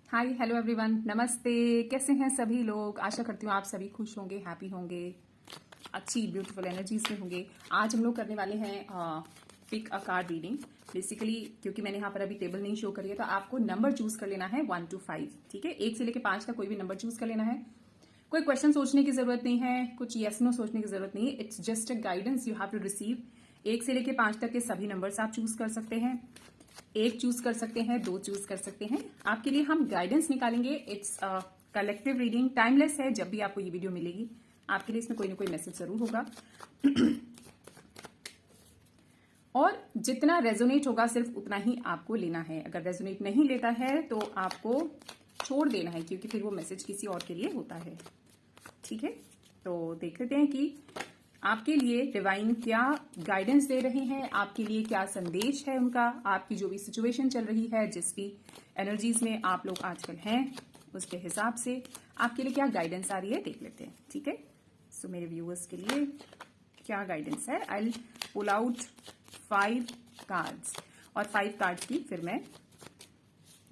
Hi hello everyone, नमस्ते। कैसे हैं सभी लोग? आशा करती हूँ आप सभी खुश होंगे, हैप्पी होंगे, अच्छी ब्यूटीफुल एनर्जीज में होंगे। आज हम लोग करने वाले हैं pick a card reading. Basically क्योंकि मैंने यहाँ पर अभी टेबल नहीं शो करी है, तो आपको नंबर चूज कर लेना है 1 to 5। ठीक है, 1 से लेकर 5 तक कोई भी नंबर चूज कर लेना है। कोई क्वेश्चन सोचने की जरूरत नहीं है, कुछ यस नो सोचने की जरूरत नहीं है। It's just a guidance you have to receive. 1 से लेकर 5 तक के सभी नंबर्स आप चूज कर सकते हैं। 1 चूज कर सकते हैं, 2 चूज कर सकते हैं। आपके लिए हम गाइडेंस निकालेंगे। इट्स कलेक्टिव रीडिंग, टाइमलेस है। जब भी आपको ये वीडियो मिलेगी आपके लिए इसमें कोई ना कोई मैसेज जरूर होगा और जितना रेजोनेट होगा सिर्फ उतना ही आपको लेना है। अगर रेजोनेट नहीं लेता है तो आपको छोड़ देना है, क्योंकि फिर वो मैसेज किसी और के लिए होता है। ठीक है, तो देख लेते हैं कि आपके लिए डिवाइन क्या गाइडेंस दे रहे हैं, आपके लिए क्या संदेश है उनका। आपकी जो भी सिचुएशन चल रही है, जिस भी एनर्जीज में आप लोग आजकल हैं, उसके हिसाब से आपके लिए क्या गाइडेंस आ रही है देख लेते हैं। ठीक है, सो मेरे व्यूअर्स के लिए क्या गाइडेंस है। I will pull out 5 cards और 5 कार्ड्स की फिर मैं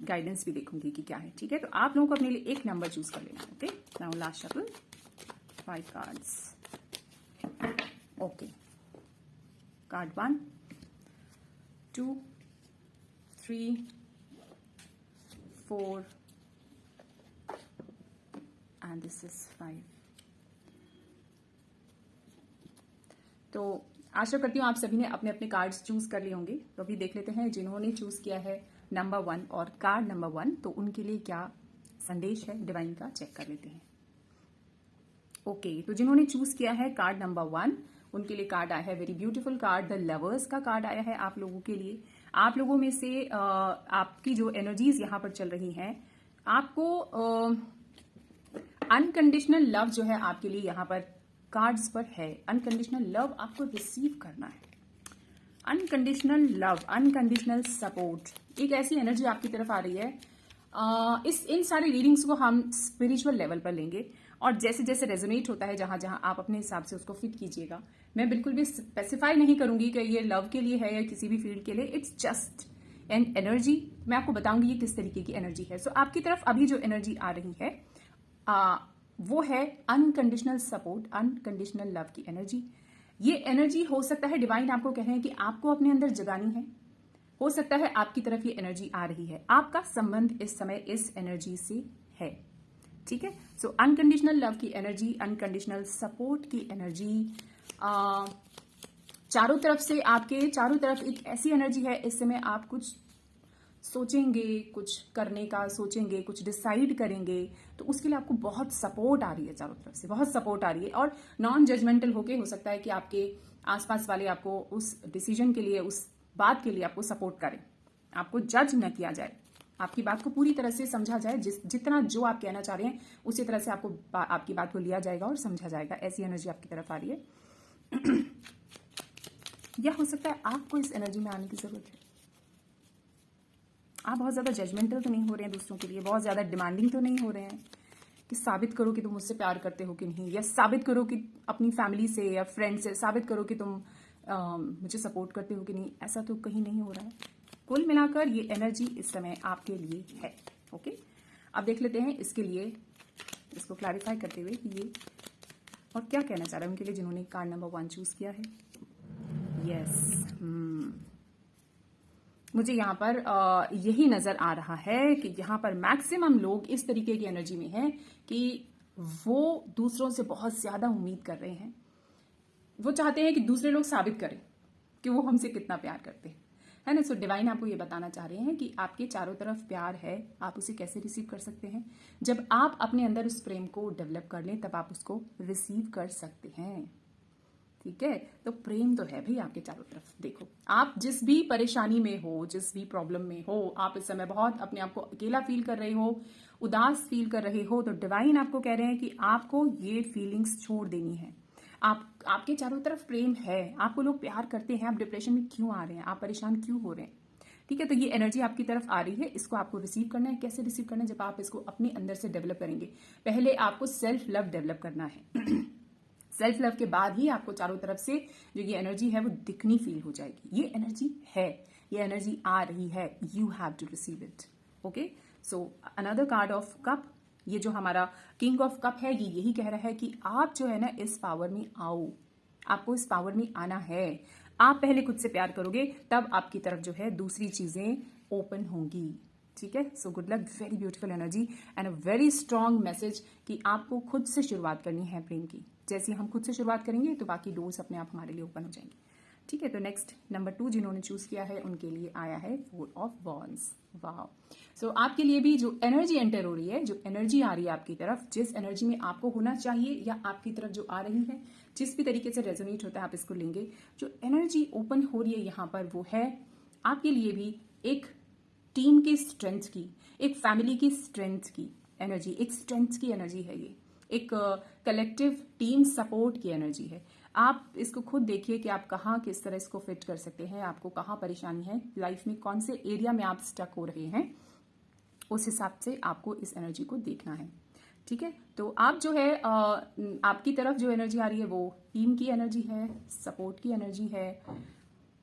गाइडेंस भी देखूंगी कि क्या है। ठीक है, तो आप लोगों को अपने लिए एक नंबर चूज कर लेना है। Okay, now last shuffle 5 cards. Okay, card 1, 2, 3, 4 and this is 5। तो आशा करती हूँ आप सभी ने अपने अपने कार्ड्स चूज कर लिए होंगे। तो अभी देख लेते हैं जिन्होंने चूज किया है नंबर 1 और कार्ड नंबर 1, तो उनके लिए क्या संदेश है डिवाइन का, चेक कर लेते हैं। ओके, तो जिन्होंने चूज किया है कार्ड नंबर 1, उनके लिए कार्ड आया है very beautiful card, the lovers का कार्ड आया है आप लोगों के लिए। आप लोगों में से आपकी जो एनर्जीज यहाँ पर चल रही हैं, आपको अनकंडीशनल लव जो है आपके लिए यहाँ पर कार्ड्स पर है। अनकंडीशनल लव आपको रिसीव करना है। अनकंडीशनल लव, अनकंडीशनल सपोर्ट, एक ऐसी एनर्जी आपकी तरफ आ रही है। इन सारी रीडिंग्स को हम स्पिरिचुअल लेवल पर लेंगे और जैसे जैसे रेजोनेट होता है, जहां जहां आप अपने हिसाब से उसको फिट कीजिएगा। मैं बिल्कुल भी स्पेसिफाई नहीं करूंगी कि ये लव के लिए है या किसी भी फील्ड के लिए। It's just an energy. मैं आपको बताऊंगी ये किस तरीके की एनर्जी है। सो आपकी तरफ अभी जो एनर्जी आ रही है वो है अनकंडीशनल सपोर्ट, अनकंडीशनल लव की एनर्जी। ये एनर्जी हो सकता है डिवाइन आपको कह रहे हैं कि आपको अपने अंदर जगानी है। हो सकता है आपकी तरफ ये एनर्जी आ रही है। आपका संबंध इस समय इस एनर्जी से है। ठीक है, सो अनकंडीशनल लव की एनर्जी, अनकंडीशनल सपोर्ट की एनर्जी, चारों तरफ से, आपके चारों तरफ एक ऐसी एनर्जी है। इस समय आप कुछ सोचेंगे, कुछ करने का सोचेंगे, कुछ डिसाइड करेंगे, तो उसके लिए आपको बहुत सपोर्ट आ रही है, चारों तरफ से बहुत सपोर्ट आ रही है। और नॉन जजमेंटल होके हो सकता है कि आपके आसपास वाले आपको उस डिसीजन के लिए, उस बात के लिए आपको सपोर्ट करें। आपको जज न किया जाए, आपकी बात को पूरी तरह से समझा जाए। जितना जो आप कहना चाह रहे हैं उसी तरह से आपको आपकी बात को लिया जाएगा और समझा जाएगा। ऐसी एनर्जी आपकी तरफ आ रही है या हो सकता है आपको इस एनर्जी में आने की जरूरत है। आप बहुत ज्यादा जजमेंटल तो नहीं हो रहे हैं दूसरों के लिए, बहुत ज्यादा डिमांडिंग तो नहीं हो रहे हैं कि साबित करो कि तुम मुझसे प्यार करते हो कि नहीं, या साबित करो कि अपनी फैमिली से या फ्रेंड से साबित करो कि तुम मुझे सपोर्ट करते हो कि नहीं। ऐसा तो कहीं नहीं हो रहा है। कुल मिलाकर ये एनर्जी इस समय आपके लिए है। ओके, अब देख लेते हैं इसके लिए, इसको क्लैरिफाई करते हुए कि ये और क्या कहना चाह रहा है उनके लिए जिन्होंने कार्ड नंबर 1 चूज किया है। यस, मुझे यहाँ पर यही नजर आ रहा है कि यहाँ पर मैक्सिमम लोग इस तरीके की एनर्जी में हैं कि वो दूसरों से बहुत ज्यादा उम्मीद कर रहे हैं। वो चाहते हैं कि दूसरे लोग साबित करें कि वो हमसे कितना प्यार करते हैं, है ना। सो डिवाइन आपको ये बताना चाह रहे हैं कि आपके चारों तरफ प्यार है, आप उसे कैसे रिसीव कर सकते हैं। जब आप अपने अंदर उस प्रेम को डेवलप कर लें तब आप उसको रिसीव कर सकते हैं। ठीक है, तो प्रेम तो है भाई आपके चारों तरफ। देखो, आप जिस भी परेशानी में हो, जिस भी प्रॉब्लम में हो, आप इस समय बहुत अपने आप को अकेला फील कर रहे हो, उदास फील कर रहे हो, तो डिवाइन आपको कह रहे हैं कि आपको ये फीलिंग्स छोड़ देनी है। आपके चारों तरफ प्रेम है, आपको लोग प्यार करते हैं। आप डिप्रेशन में क्यों आ रहे हैं, आप परेशान क्यों हो रहे हैं? ठीक है, तो ये एनर्जी आपकी तरफ आ रही है, इसको आपको रिसीव करना है। कैसे रिसीव करना है? जब आप इसको अपने अंदर से डेवलप करेंगे। पहले आपको सेल्फ लव डेवलप करना है सेल्फ लव के बाद ही आपको चारों तरफ से जो ये एनर्जी है वो दिखनी फील हो जाएगी। ये एनर्जी है, ये एनर्जी आ रही है, you have to receive it. Okay, so another card of cup, ये जो हमारा किंग ऑफ कप है, ये यही कह रहा है कि आप जो है ना इस पावर में आओ, आपको इस पावर में आना है। आप पहले खुद से प्यार करोगे, तब आपकी तरफ जो है दूसरी चीजें ओपन होंगी। ठीक है, so good luck, very beautiful energy and a very strong message कि आपको खुद से शुरुआत करनी है प्रेम की। जैसे हम खुद से शुरुआत करेंगे तो बाकी डोर्स अपने आप हमारे लिए ओपन हो जाएंगे। ठीक है, तो नेक्स्ट नंबर 2 जिन्होंने चूज किया है उनके लिए आया है 4 ऑफ वॉन्ड्स। वाह, सो आपके लिए भी जो एनर्जी एंटर हो रही है, जो एनर्जी आ रही है आपकी तरफ, जिस एनर्जी में आपको होना चाहिए या आपकी तरफ जो आ रही है, जिस भी तरीके से रेजोनेट होता है आप इसको लेंगे। जो एनर्जी ओपन हो रही है यहाँ पर वो है आपके लिए भी एक टीम की स्ट्रेंथ की, एक फैमिली की स्ट्रेंथ की एनर्जी, एक स्ट्रेंथ की एनर्जी है ये, एक कलेक्टिव टीम सपोर्ट की एनर्जी है। आप इसको खुद देखिए कि आप कहाँ किस तरह इसको फिट कर सकते हैं, आपको कहाँ परेशानी है लाइफ में, कौन से एरिया में आप स्टक हो रहे हैं, उस हिसाब से आपको इस एनर्जी को देखना है। ठीक है, तो आप जो है आपकी तरफ जो एनर्जी आ रही है वो टीम की एनर्जी है, सपोर्ट की एनर्जी है।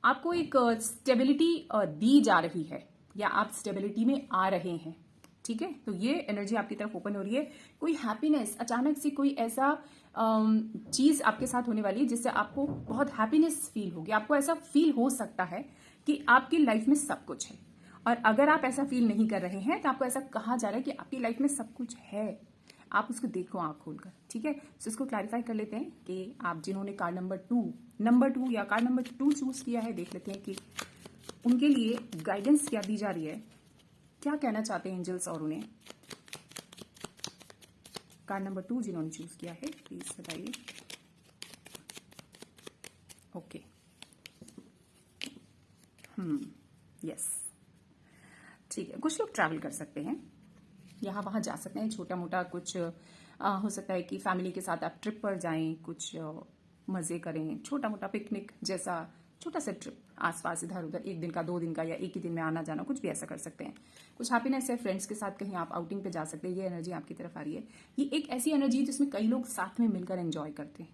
आपको एक स्टेबिलिटी दी जा रही है या आप स्टेबिलिटी में आ रहे हैं। ठीक है, तो ये एनर्जी आपकी तरफ ओपन हो रही है। कोई हैप्पीनेस, अचानक से कोई ऐसा चीज आपके साथ होने वाली है जिससे आपको बहुत हैप्पीनेस फील होगी। आपको ऐसा फील हो सकता है कि आपकी लाइफ में सब कुछ है, और अगर आप ऐसा फील नहीं कर रहे हैं तो आपको ऐसा कहा जा रहा है कि आपकी लाइफ में सब कुछ है। आप उसको देखो आंख खोलकर। ठीक है, तो इसको क्लैरिफाई कर लेते हैं कि आप जिन्होंने कार्ड नंबर टू या कार्ड नंबर 2 चूज किया है, देख लेते हैं कि उनके लिए गाइडेंस क्या दी जा रही है, क्या कहना चाहते हैं एंजल्स और उन्हें। कार्ड नंबर 2 जिन्होंने चूज किया है प्लीज बताइए। ओके, यस, ठीक है। कुछ लोग ट्रैवल कर सकते हैं, यहाँ वहां जा सकते हैं, छोटा मोटा कुछ हो सकता है कि फैमिली के साथ आप ट्रिप पर जाएं, कुछ मजे करें, छोटा मोटा पिकनिक जैसा छोटा सा ट्रिप आसपास इधर उधर, 1 दिन का 2 दिन का या एक ही दिन में आना जाना, कुछ भी ऐसा कर सकते हैं। कुछ हैप्पीनेस है, फ्रेंड्स के साथ कहीं आप आउटिंग पे जा सकते हैं, ये एनर्जी आपकी तरफ आ रही है। ये एक ऐसी एनर्जी है जिसमें कई लोग साथ में मिलकर एंजॉय करते हैं,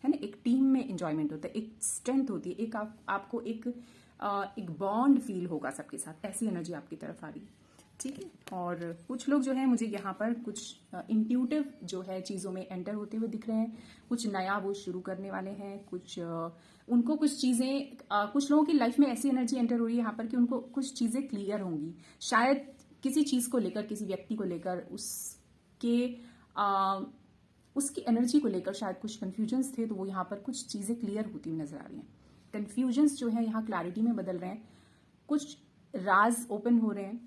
है ना, एक टीम में एंजॉयमेंट होता है, एक स्ट्रेंथ होती है, एक आपको एक बॉन्ड फील होगा सबके साथ, ऐसी एनर्जी आपकी तरफ आ रही है। ठीक है, और कुछ लोग जो है मुझे यहाँ पर कुछ इंट्यूटिव जो है चीज़ों में एंटर होते हुए दिख रहे हैं, कुछ नया वो शुरू करने वाले हैं, कुछ उनको कुछ चीज़ें, कुछ लोगों की लाइफ में ऐसी एनर्जी एंटर हो रही है यहाँ पर कि उनको कुछ चीज़ें क्लियर होंगी, शायद किसी चीज़ को लेकर, किसी व्यक्ति को लेकर, उसकी एनर्जी को लेकर शायद कुछ कन्फ्यूजन्स थे, तो वो यहाँ पर कुछ चीज़ें क्लियर होती हुई नजर आ रही हैं। कन्फ्यूजन्स जो है यहाँ क्लैरिटी में बदल रहे हैं, कुछ राज ओपन हो रहे हैं,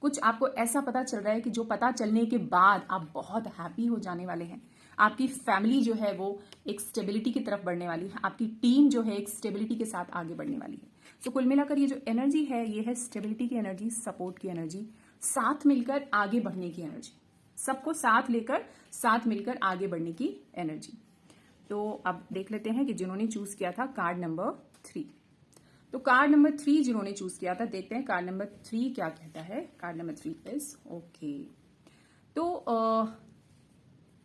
कुछ आपको ऐसा पता चल रहा है कि जो पता चलने के बाद आप बहुत हैप्पी हो जाने वाले हैं। आपकी फैमिली जो है वो एक स्टेबिलिटी की तरफ बढ़ने वाली है, आपकी टीम जो है एक स्टेबिलिटी के साथ आगे बढ़ने वाली है। तो कुल मिलाकर ये जो एनर्जी है ये है स्टेबिलिटी की एनर्जी, सपोर्ट की एनर्जी, साथ मिलकर आगे बढ़ने की एनर्जी, सबको साथ लेकर साथ मिलकर आगे बढ़ने की एनर्जी। तो अब देख लेते हैं कि जिन्होंने चूज किया था कार्ड नंबर 3, तो कार्ड नंबर 3 जिन्होंने चूज किया था, देखते हैं कार्ड नंबर 3 क्या कहता है। Card number 3 is okay. तो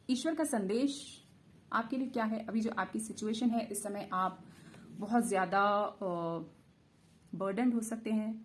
ईश्वर का संदेश आपके लिए क्या है? अभी जो आपकी सिचुएशन है, इस समय आप बहुत ज्यादा बर्डन हो सकते हैं,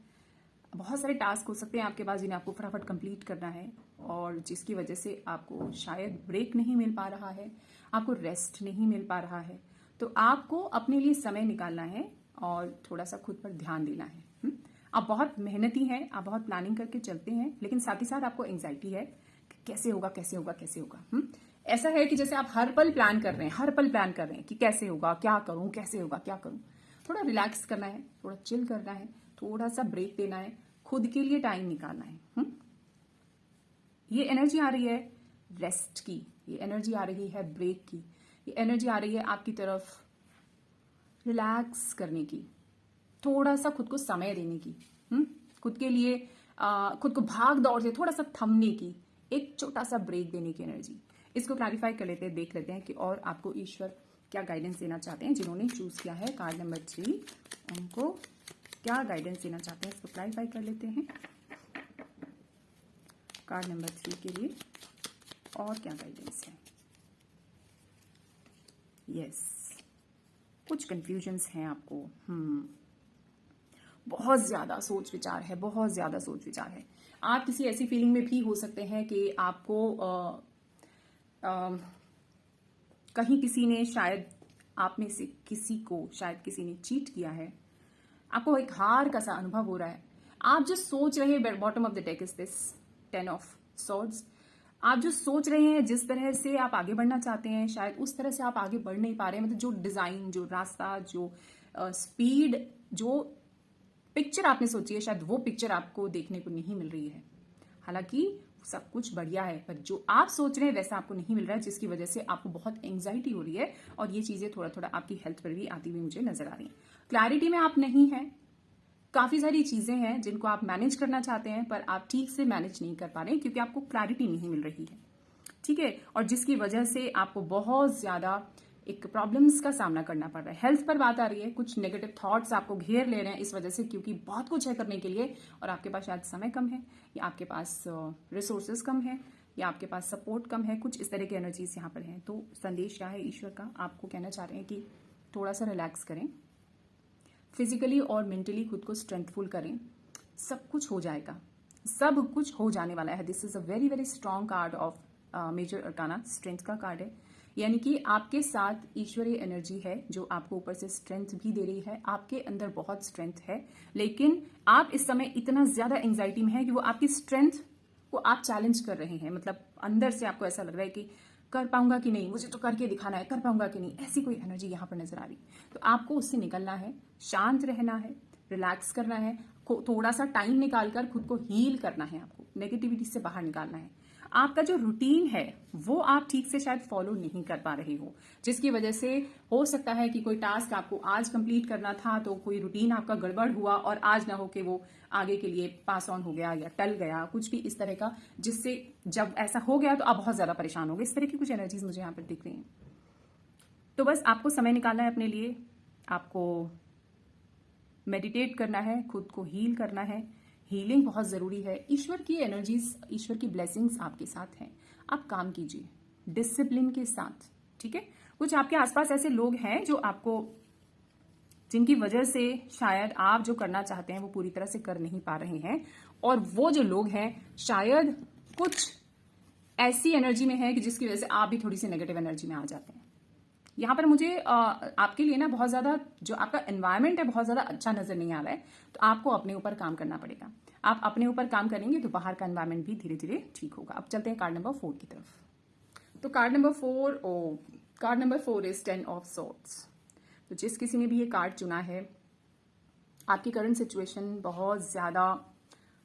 बहुत सारे टास्क हो सकते हैं आपके पास जिन्हें आपको फटाफट कंप्लीट करना है, और जिसकी वजह से आपको शायद ब्रेक नहीं मिल पा रहा है, आपको रेस्ट नहीं मिल पा रहा है। तो आपको अपने लिए समय निकालना है और थोड़ा सा खुद पर ध्यान देना है। आप बहुत मेहनती हैं, आप बहुत प्लानिंग करके चलते हैं, लेकिन साथ ही साथ आपको एंजाइटी है कि कैसे होगा कैसे होगा कैसे होगा। ऐसा है कि जैसे आप हर पल प्लान कर रहे हैं, हर पल प्लान कर रहे हैं कि कैसे होगा, क्या करूं, कैसे होगा, क्या करूं। थोड़ा रिलैक्स करना है, थोड़ा चिल करना है, थोड़ा सा ब्रेक देना है, खुद के लिए टाइम निकालना है। ये एनर्जी आ रही है रेस्ट की, ये एनर्जी आ रही है ब्रेक की, ये एनर्जी आ रही है आपकी तरफ रिलैक्स करने की, थोड़ा सा खुद को समय देने की, खुद के लिए खुद को भाग दौड़ से थोड़ा सा थमने की, एक छोटा सा ब्रेक देने की एनर्जी। इसको क्लैरिफाई कर लेते हैं, देख लेते हैं कि और आपको ईश्वर क्या गाइडेंस देना चाहते हैं। जिन्होंने चूज किया है कार्ड नंबर 3, उनको क्या गाइडेंस देना चाहते हैं, इसको क्लैरिफाई कर लेते हैं। कार्ड नंबर 3 के लिए और क्या गाइडेंस है? यस, कुछ कंफ्यूजन्स हैं आपको, बहुत ज्यादा सोच विचार है, बहुत ज्यादा सोच विचार है। आप किसी ऐसी फीलिंग में भी हो सकते हैं कि आपको कहीं किसी ने शायद आप में से किसी को शायद किसी ने चीट किया है। आपको एक हार का सा अनुभव हो रहा है। आप जो सोच रहे हैं, bottom of the deck is this 10 of swords. आप जो सोच रहे हैं, जिस तरह से आप आगे बढ़ना चाहते हैं, शायद उस तरह से आप आगे बढ़ नहीं पा रहे हैं। मतलब जो डिजाइन, जो रास्ता, जो स्पीड, जो पिक्चर आपने सोची है, शायद वो पिक्चर आपको देखने को नहीं मिल रही है। हालांकि सब कुछ बढ़िया है, पर जो आप सोच रहे हैं वैसा आपको नहीं मिल रहा है, जिसकी वजह से आपको बहुत एंग्जाइटी हो रही है और ये चीजें थोड़ा थोड़ा आपकी हेल्थ पर भी आती हुई मुझे नजर आ रही हैं। क्लैरिटी में आप नहीं है। काफी सारी चीजें हैं जिनको आप मैनेज करना चाहते हैं, पर आप ठीक से मैनेज नहीं कर पा रहे हैं क्योंकि आपको क्लैरिटी नहीं मिल रही है। ठीक है, और जिसकी वजह से आपको बहुत ज्यादा एक प्रॉब्लम्स का सामना करना पड़ रहा है। हेल्थ पर बात आ रही है, कुछ नेगेटिव थॉट्स आपको घेर ले रहे हैं इस वजह से, क्योंकि बहुत कुछ है करने के लिए और आपके पास शायद समय कम है, या आपके पास रिसोर्सेज कम है, या आपके पास सपोर्ट कम है। कुछ इस तरह की एनर्जीज यहाँ पर हैं। तो संदेश क्या है ईश्वर का? आपको कहना चाह रहे हैं कि थोड़ा सा रिलैक्स करें, फिजिकली और मेंटली खुद को स्ट्रेंथफुल करें। सब कुछ हो जाएगा, सब कुछ हो जाने वाला है। This is a very very strong card of major arcana, strength का कार्ड है। यानी कि आपके साथ ईश्वरीय एनर्जी है जो आपको ऊपर से स्ट्रेंथ भी दे रही है। आपके अंदर बहुत स्ट्रेंथ है, लेकिन आप इस समय इतना ज्यादा एंग्जाइटी में है कि वो आपकी स्ट्रेंथ को आप चैलेंज कर रहे हैं। मतलब अंदर से आपको ऐसा लग रहा है कि कर पाऊंगा कि नहीं, मुझे तो करके दिखाना है, कर पाऊंगा कि नहीं, ऐसी कोई एनर्जी यहाँ पर नजर आ रही। तो आपको उससे निकलना है, शांत रहना है, रिलैक्स करना है, थोड़ा सा टाइम निकालकर खुद को हील करना है। आपको नेगेटिविटी से बाहर निकालना है। आपका जो रूटीन है वो आप ठीक से शायद फॉलो नहीं कर पा रहे हो, जिसकी वजह से हो सकता है कि कोई टास्क आपको आज कंप्लीट करना था तो कोई रूटीन आपका गड़बड़ हुआ और आज ना हो कि वो आगे के लिए पास ऑन हो गया या टल गया, कुछ भी इस तरह का, जिससे जब ऐसा हो गया तो आप बहुत ज्यादा परेशान हो गए। इस तरह की कुछ एनर्जीज मुझे यहाँ पर दिख रही हैं। तो बस आपको समय निकालना है अपने लिए, आपको मेडिटेट करना है, खुद को हील करना है। हीलिंग बहुत जरूरी है। ईश्वर की एनर्जीज, ईश्वर की ब्लेसिंग्स आपके साथ हैं। आप काम कीजिए डिसिप्लिन के साथ। ठीक है, कुछ आपके आसपास ऐसे लोग हैं जो आपको, जिनकी वजह से शायद आप जो करना चाहते हैं वो पूरी तरह से कर नहीं पा रहे हैं, और वो जो लोग हैं शायद कुछ ऐसी एनर्जी में है कि जिसकी वजह से आप भी थोड़ी सी नेगेटिव एनर्जी में आ जाते हैं। यहाँ पर मुझे आपके लिए ना बहुत ज्यादा जो आपका एनवायरनमेंट है बहुत ज्यादा अच्छा नजर नहीं आ रहा है। तो आपको अपने ऊपर काम करना पड़ेगा। आप अपने ऊपर काम करेंगे तो बाहर का एनवायरनमेंट भी धीरे धीरे ठीक होगा। अब चलते हैं कार्ड नंबर 4 की तरफ। तो card number 4 is 10 of swords. तो जिस किसी ने भी ये कार्ड चुना है, आपकी करंट सिचुएशन बहुत ज्यादा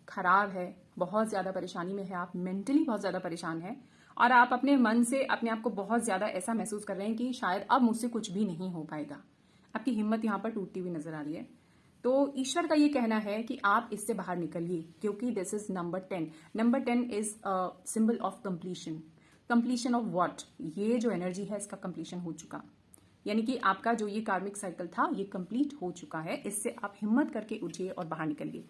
खराब है, बहुत ज्यादा परेशानी में है, आप मेंटली बहुत ज्यादा परेशान है और आप अपने मन से अपने आप को बहुत ज्यादा ऐसा महसूस कर रहे हैं कि शायद अब मुझसे कुछ भी नहीं हो पाएगा। आपकी हिम्मत यहाँ पर टूटती हुई नजर आ रही है। तो ईश्वर का ये कहना है कि आप इससे बाहर निकलिए, क्योंकि this is number 10। Number 10 is symbol of completion. Completion of what? ये जो एनर्जी है इसका कंप्लीशन हो चुका, यानी कि आपका जो ये कार्मिक साइकिल था ये कंप्लीट हो चुका है। इससे आप हिम्मत करके उठिए और बाहर निकलिए।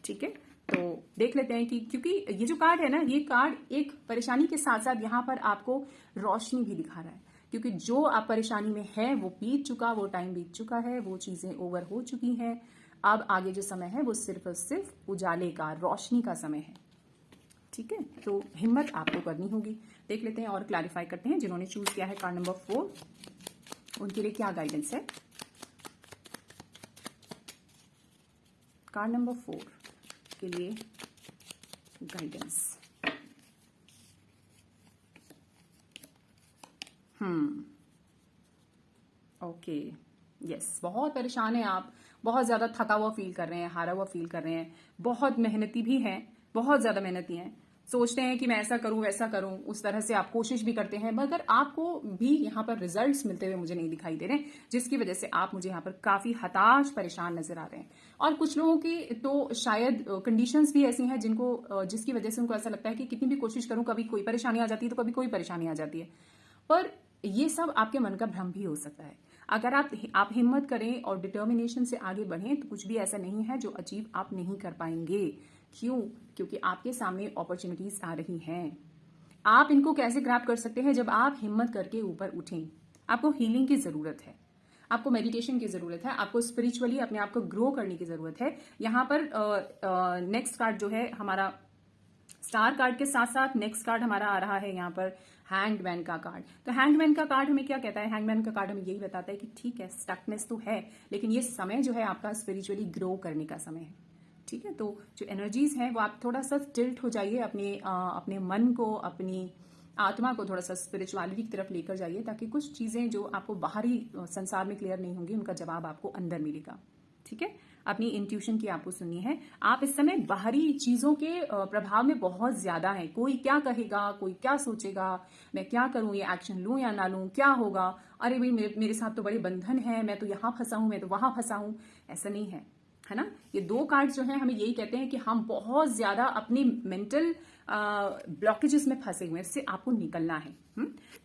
ठीक है, तो देख लेते हैं कि, क्योंकि ये जो कार्ड है ना, ये कार्ड एक परेशानी के साथ साथ यहाँ पर आपको रोशनी भी दिखा रहा है, क्योंकि जो आप परेशानी में है वो बीत चुका, वो टाइम बीत चुका है, वो चीजें ओवर हो चुकी हैं। अब आगे जो समय है वो सिर्फ और सिर्फ उजाले का, रोशनी का समय है। ठीक है, तो हिम्मत आपको करनी होगी। देख लेते हैं और क्लैरिफाई करते हैं जिन्होंने चूज किया है कार्ड नंबर 4, उनके लिए क्या गाइडेंस है। कार्ड नंबर 4 के लिए गाइडेंस। ओके, यस, बहुत परेशान हैं आप, बहुत ज्यादा थका हुआ फील कर रहे हैं, हारा हुआ फील कर रहे हैं, बहुत मेहनती भी हैं, बहुत ज्यादा मेहनती हैं। सोचते हैं कि मैं ऐसा करूं वैसा करूं, उस तरह से आप कोशिश भी करते हैं, मगर आपको भी यहाँ पर रिजल्ट्स मिलते हुए मुझे नहीं दिखाई दे रहे, जिसकी वजह से आप मुझे यहाँ पर काफी हताश, परेशान नजर आ रहे हैं। और कुछ लोगों की तो शायद कंडीशंस भी ऐसी हैं जिसकी वजह से उनको ऐसा लगता है कि कितनी भी कोशिश करूं, कभी कोई परेशानी आ जाती है तो कभी कोई परेशानी आ जाती है। पर ये सब आपके मन का भ्रम भी हो सकता है। अगर आप हिम्मत करें और डिटर्मिनेशन से आगे बढ़ें तो कुछ भी ऐसा नहीं है जो अचीव आप नहीं कर पाएंगे। क्यों? क्योंकि आपके सामने अपॉर्चुनिटीज आ रही हैं। आप इनको कैसे ग्रैब कर सकते हैं? जब आप हिम्मत करके ऊपर उठें। आपको हीलिंग की जरूरत है, आपको मेडिटेशन की जरूरत है, आपको स्पिरिचुअली अपने आप को ग्रो करने की जरूरत है। यहाँ पर नेक्स्ट कार्ड जो है हमारा स्टार कार्ड के साथ साथ नेक्स्ट कार्ड हमारा आ रहा है यहाँ पर हैंगमैन का कार्ड। तो हैंगमैन का कार्ड हमें क्या कहता है? हैंगमैन का कार्ड हमें यही बताता है कि ठीक है, स्टकनेस तो है, लेकिन ये समय जो है आपका स्पिरिचुअली ग्रो करने का समय है। ठीक है, तो जो एनर्जीज हैं वो आप थोड़ा सा टिल्ट हो जाइए, अपने मन को, अपनी आत्मा को थोड़ा सा स्पिरिचुअलिटी की तरफ लेकर जाइए, ताकि कुछ चीजें जो आपको बाहरी संसार में क्लियर नहीं होंगी उनका जवाब आपको अंदर मिलेगा। ठीक है, अपनी इंट्यूशन की आपको सुननी है। आप इस समय बाहरी चीजों के प्रभाव में बहुत ज्यादा हैं। कोई क्या कहेगा, कोई क्या सोचेगा, मैं क्या करूं, ये एक्शन लूं या ना लूं, क्या होगा, अरे भाई मेरे साथ तो बड़े बंधन है, मैं तो यहां फंसा हूं, मैं तो वहां फंसा हूं। ऐसा नहीं है ना। ये दो कार्ड जो है हमें यही कहते हैं कि हम बहुत ज्यादा अपनी मेंटल ब्लॉकेजेस में फंसे हुए हैं, इससे आपको निकलना है।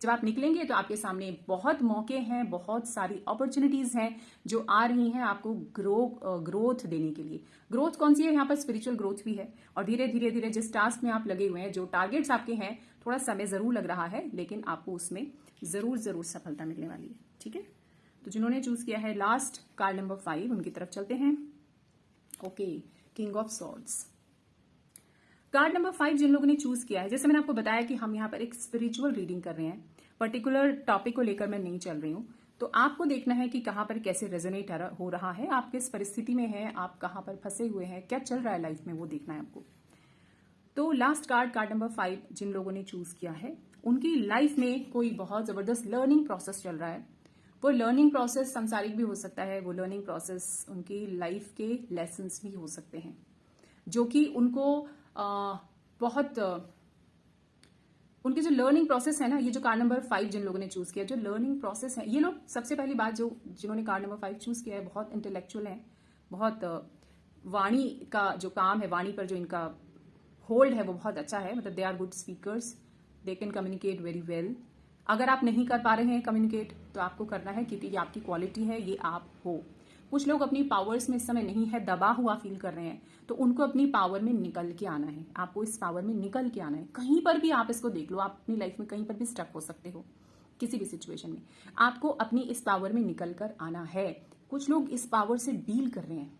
जब आप निकलेंगे तो आपके सामने बहुत मौके हैं, बहुत सारी अपॉर्चुनिटीज हैं जो आ रही हैं आपको ग्रोथ देने के लिए। ग्रोथ कौन सी है? यहाँ पर स्पिरिचुअल ग्रोथ भी है। और धीरे धीरे धीरे जिस टास्क में आप लगे हुए हैं, जो टारगेट्स आपके हैं, थोड़ा समय जरूर लग रहा है, लेकिन आपको उसमें जरूर जरूर सफलता मिलने वाली है। ठीक है, तो जिन्होंने चूज किया है लास्ट कार्ड नंबर 5, उनकी तरफ चलते हैं। Okay, king of swords card number 5 जिन लोगों ने चूज किया है, जैसे मैंने आपको बताया कि हम यहाँ पर एक स्पिरिचुअल रीडिंग कर रहे हैं, पर्टिकुलर टॉपिक को लेकर मैं नहीं चल रही हूँ। तो आपको देखना है कि कहाँ पर कैसे रेजोनेट हो रहा है, आप किस परिस्थिति में हैं, आप कहाँ पर फंसे हुए हैं, क्या चल रहा है लाइफ में, वो देखना है आपको। तो लास्ट कार्ड नंबर 5 जिन लोगों ने चूज किया है, उनकी लाइफ में कोई बहुत जबरदस्त लर्निंग प्रोसेस चल रहा है। वो लर्निंग प्रोसेस संसारिक भी हो सकता है, वो लर्निंग प्रोसेस उनकी लाइफ के लेसन्स भी हो सकते हैं, जो कि उनको उनके जो लर्निंग प्रोसेस है ना, ये जो कार्ड नंबर 5 जिन लोगों ने चूज किया, जो लर्निंग प्रोसेस है, ये लोग सबसे पहली बात जिन्होंने कार्ड नंबर 5 चूज किया है, बहुत इंटेलेक्चुअल हैं, बहुत वाणी का जो काम है, वाणी पर जो इनका होल्ड है वो बहुत अच्छा है। मतलब they are good speakers, they can communicate very well. अगर आप नहीं कर पा रहे हैं कम्युनिकेट, तो आपको करना है, क्योंकि ये आपकी क्वालिटी है, ये आप हो। कुछ लोग अपनी पावर्स में इस समय नहीं है, दबा हुआ फील कर रहे हैं, तो उनको अपनी पावर में निकल के आना है। आपको इस पावर में निकल के आना है। कहीं पर भी आप इसको देख लो, आप अपनी लाइफ में कहीं पर भी स्टक हो सकते हो, किसी भी सिचुएशन में आपको अपनी इस पावर में निकल कर आना है। कुछ लोग इस पावर से डील कर रहे हैं,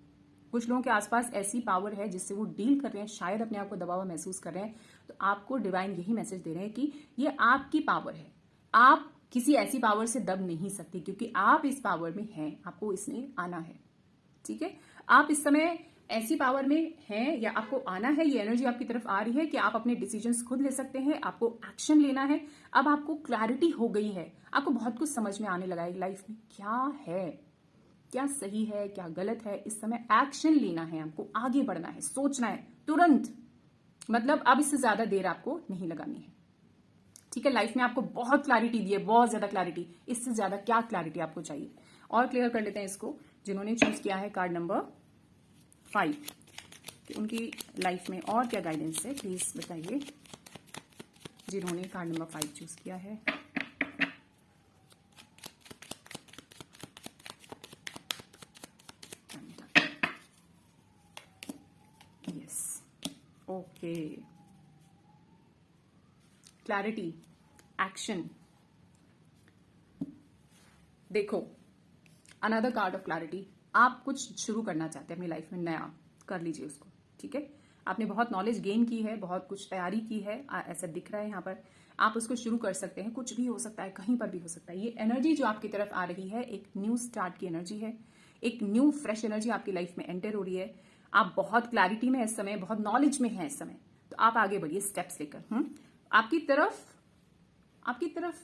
कुछ लोगों के आसपास ऐसी पावर है जिससे वो डील कर रहे हैं, शायद अपने आप को दबा हुआ महसूस कर रहे हैं। तो आपको डिवाइन यही मैसेज दे रहे हैं कि ये आपकी पावर है, आप किसी ऐसी पावर से दब नहीं सकती, क्योंकि आप इस पावर में हैं, आपको इसमें आना है। ठीक है, आप इस समय ऐसी पावर में हैं या आपको आना है, ये एनर्जी आपकी तरफ आ रही है कि आप अपने डिसीजंस खुद ले सकते हैं, आपको एक्शन लेना है। अब आपको क्लैरिटी हो गई है, आपको बहुत कुछ समझ में आने लगा है लाइफ में क्या है, क्या सही है, क्या गलत है। इस समय एक्शन लेना है, आपको आगे बढ़ना है, सोचना है तुरंत। मतलब अब इससे ज्यादा देर आपको नहीं लगानी है। ठीक है, लाइफ में आपको बहुत क्लैरिटी दी है, बहुत ज्यादा क्लैरिटी। इससे ज्यादा क्या क्लैरिटी आपको चाहिए? और क्लियर कर लेते हैं इसको, जिन्होंने चूज किया है कार्ड नंबर 5, कि उनकी लाइफ में और क्या गाइडेंस है, प्लीज बताइए। जिन्होंने कार्ड नंबर 5 चूज किया है, यस, ओके, क्लैरिटी, एक्शन। देखो, अनदर कार्ड ऑफ क्लैरिटी। आप कुछ शुरू करना चाहते हैं अपनी लाइफ में, नया कर लीजिए उसको। ठीक है, आपने बहुत नॉलेज गेन की है, बहुत कुछ तैयारी की है, ऐसा दिख रहा है यहाँ पर। आप उसको शुरू कर सकते हैं, कुछ भी हो सकता है, कहीं पर भी हो सकता है। ये एनर्जी जो आपकी तरफ आ रही है, एक न्यू स्टार्ट की एनर्जी है, एक न्यू फ्रेश एनर्जी आपकी लाइफ में एंटर हो रही है। आप बहुत क्लैरिटी में इस समय, बहुत नॉलेज में है इस समय, तो आप आगे बढ़िए स्टेप्स लेकर। आपकी तरफ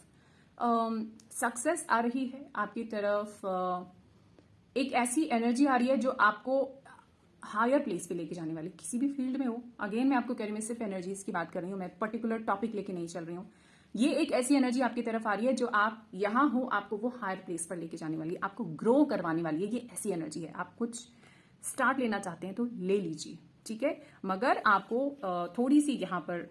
सक्सेस आ रही है, आपकी तरफ एक ऐसी एनर्जी आ रही है जो आपको हायर प्लेस पे लेके जाने वाली, किसी भी फील्ड में हो। अगेन मैं आपको कह रही हूँ, मैं सिर्फ एनर्जीज की बात कर रही हूँ, मैं पर्टिकुलर टॉपिक लेके नहीं चल रही हूँ। ये एक ऐसी एनर्जी आपकी तरफ आ रही है जो आप यहां हो, आपको वो हायर प्लेस पर लेके जाने वाली है, आपको ग्रो करवाने वाली है। ये ऐसी एनर्जी है। आप कुछ स्टार्ट लेना चाहते हैं तो ले लीजिए, ठीक है, मगर आपको थोड़ी सी यहाँ पर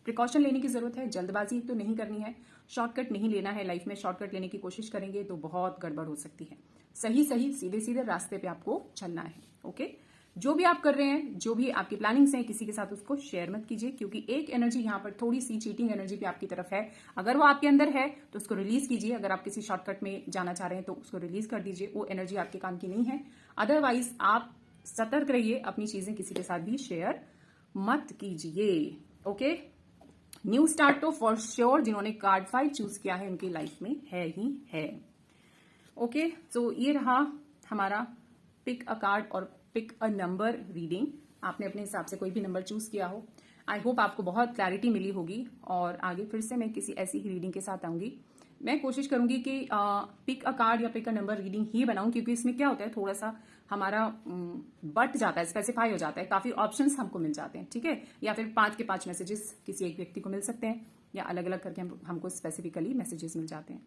प्रिकॉशन लेने की जरूरत है। जल्दबाजी तो नहीं करनी है, शॉर्टकट नहीं लेना है। लाइफ में शॉर्टकट लेने की कोशिश करेंगे तो बहुत गड़बड़ हो सकती है। सही सीधे सीधे रास्ते पे आपको चलना है। ओके, जो भी आप कर रहे हैं, जो भी आपकी प्लानिंग्स हैं, किसी के साथ उसको शेयर मत कीजिए, क्योंकि एक एनर्जी यहाँ पर थोड़ी सी चीटिंग एनर्जी भी आपकी तरफ है। अगर वो आपके अंदर है तो उसको रिलीज कीजिए। अगर आप किसी शॉर्टकट में जाना चाह रहे हैं तो उसको रिलीज कर दीजिए, वो एनर्जी आपके काम की नहीं है। अदरवाइज आप सतर्क रहिए, अपनी चीजें किसी के साथ भी शेयर मत कीजिए। ओके, न्यू स्टार्ट तो फॉर श्योर जिन्होंने कार्ड 5 चूज किया है उनकी लाइफ में है ही है। ओके, तो ये रहा हमारा पिक अ कार्ड और पिक अ नंबर रीडिंग। आपने अपने हिसाब से कोई भी नंबर चूज किया हो। आई होप आपको बहुत क्लैरिटी मिली होगी और आगे फिर से मैं किसी ऐसी ही रीडिंग के साथ आऊंगी। मैं कोशिश करूंगी कि पिक अ कार्ड या पिक अ नंबर रीडिंग ही बनाऊं, क्योंकि इसमें क्या होता है थोड़ा सा हमारा बट जाता है, स्पेसिफाई हो जाता है, काफी ऑप्शंस हमको मिल जाते हैं, ठीक है। या फिर 5 के 5 मैसेजेस किसी एक व्यक्ति को मिल सकते हैं या अलग अलग करके हमको स्पेसिफिकली मैसेजेस मिल जाते हैं।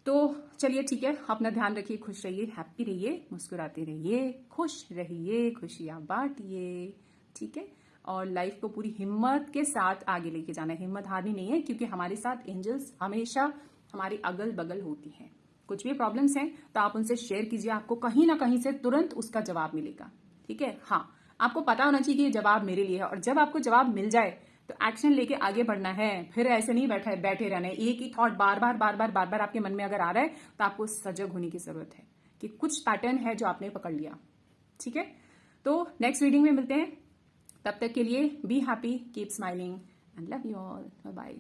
तो चलिए ठीक है, अपना ध्यान रखिए, खुश रहिए, हैप्पी रहिए, मुस्कुराते रहिए, खुश रहिए, खुशियां बांटिए, ठीक है। और लाइफ को पूरी हिम्मत के साथ आगे लेके जाना है, हिम्मत हारनी नहीं है, क्योंकि हमारे साथ एंजल्स हमेशा हमारे अगल बगल होती हैं। कुछ भी प्रॉब्लम्स हैं तो आप उनसे शेयर कीजिए, आपको कहीं ना कहीं से तुरंत उसका जवाब मिलेगा, ठीक है। हाँ, आपको पता होना चाहिए कि ये जवाब मेरे लिए है, और जब आपको जवाब मिल जाए तो एक्शन लेके आगे बढ़ना है। फिर ऐसे नहीं बैठे रहना है। एक ही थॉट बार बार आपके मन में अगर आ रहा है तो आपको सजग होने की जरूरत है कि कुछ पैटर्न है जो आपने पकड़ लिया, ठीक है। तो नेक्स्ट रीडिंग में मिलते हैं, तब तक के लिए be happy, keep smiling and love you all, bye bye.